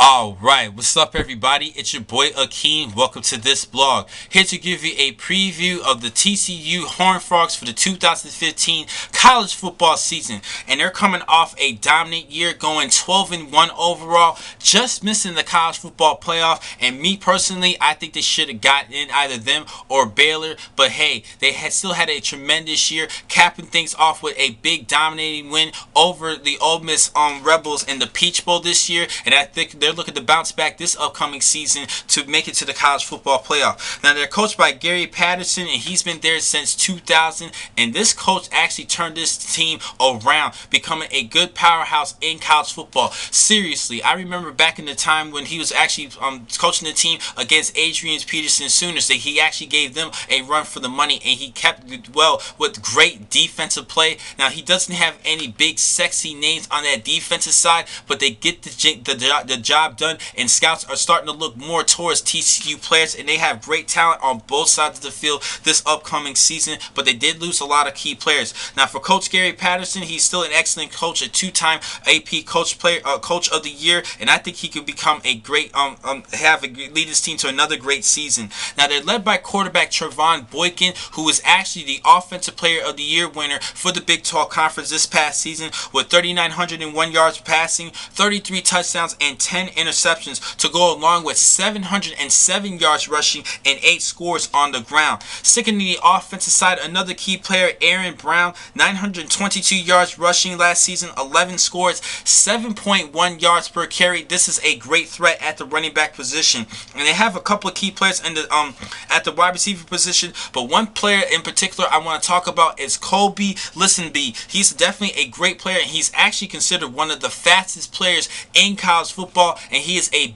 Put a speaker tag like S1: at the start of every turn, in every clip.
S1: Alright, what's up everybody? It's your boy Akeem. Welcome to this blog. Here to give you a preview of the TCU Horned Frogs for the 2015 college football season. And they're coming off a dominant year, going 12-1 overall, just missing the college football playoff. And me personally, I think they should have gotten in, either them or Baylor. But hey, they still had a tremendous year, capping things off with a big dominating win over the Ole Miss Rebels in the Peach Bowl this year. And I think they're looking to bounce back this upcoming season to make it to the college football playoff. Now they're coached by Gary Patterson, and he's been there since 2000. And this coach actually turned this team around, becoming a good powerhouse in college football. Seriously, I remember back in the time when he was actually coaching the team against Adrian Peterson Sooners, that he actually gave them a run for the money, and he kept it well with great defensive play. Now he doesn't have any big sexy names on that defensive side, but they get the job done, and scouts are starting to look more towards TCU players, and they have great talent on both sides of the field this upcoming season. But they did lose a lot of key players. Now for Coach Gary Patterson, he's still an excellent coach, a two-time AP coach of the year, and I think he could become a great lead his team to another great season. Now they're led by quarterback Trevon Boykin, who was actually the offensive player of the year winner for the Big 12 Conference this past season, with 3,901 yards passing, 33 touchdowns, and 10 interceptions, to go along with 707 yards rushing and 8 scores on the ground. Sticking to the offensive side, another key player, Aaron Brown, 922 yards rushing last season, 11 scores, 7.1 yards per carry. This is a great threat at the running back position, and they have a couple of key players in the at the wide receiver position. But one player in particular I want to talk about is Colby Listenby. He's definitely a great player, and he's actually considered one of the fastest players in college football, and he is a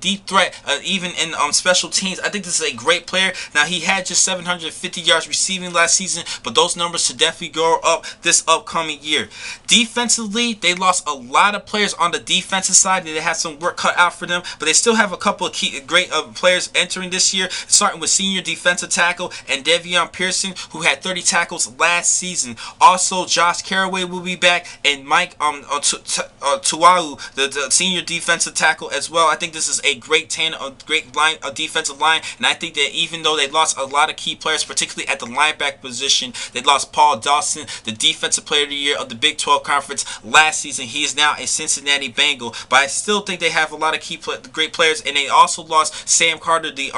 S1: deep threat even in special teams. I think this is a great player. Now he had just 750 yards receiving last season, but those numbers should definitely go up this upcoming year. Defensively, they lost a lot of players on the defensive side. They had some work cut out for them, but they still have a couple of great players entering this year, starting with senior defensive tackle and Devion Pearson, who had 30 tackles last season. Also, Josh Caraway will be back, and Mike Tuau, the senior defensive tackle as well. I think this is a great defensive line, and I think that even though they lost a lot of key players, particularly at the linebacker position, they lost Paul Dawson, the defensive player of the year of the Big 12 Conference last season. He is now a Cincinnati Bengal, but I still think they have a lot of great players, and they also lost Sam Carter, the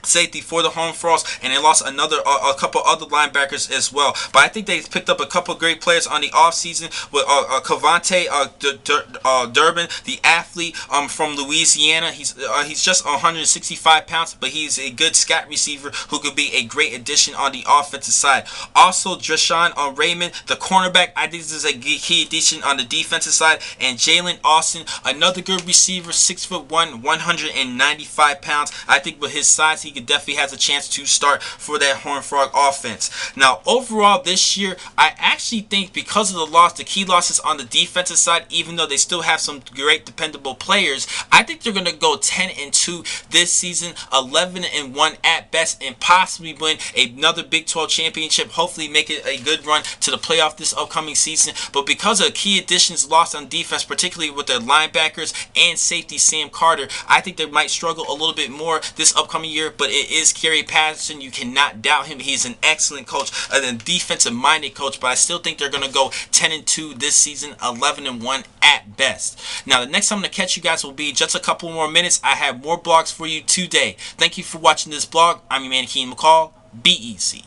S1: safety for the Horned Frogs, and they lost a couple other linebackers as well. But I think they picked up a couple great players on the offseason with Cavante Durbin, the athlete from Louisiana. He's just 165 pounds, but he's a good scat receiver who could be a great addition on the offensive side. Also, Drashawn Raymond, the cornerback, I think this is a key addition on the defensive side. And Jalen Austin, another good receiver, 6'1", 195 pounds. I think with his size, he definitely has a chance to start for that Horned Frog offense. Now, overall this year, I actually think because of the key losses on the defensive side, even though they still have some great dependable players, I think they're going to go 10-2 this season, 11-1 at best, and possibly win another Big 12 championship. Hopefully make it a good run to the playoff this upcoming season. But because of key additions lost on defense, particularly with their linebackers and safety Sam Carter, I think they might struggle a little bit more this upcoming year. But it is Gary Patterson. You cannot doubt him. He's an excellent coach, a defensive-minded coach, but I still think they're going to go 10-2 this season, 11-1 at best. Now, the next time I'm going to catch you guys will be just a couple more minutes. I have more blogs for you today. Thank you for watching this blog. I'm your man, Keen McCall. Be easy.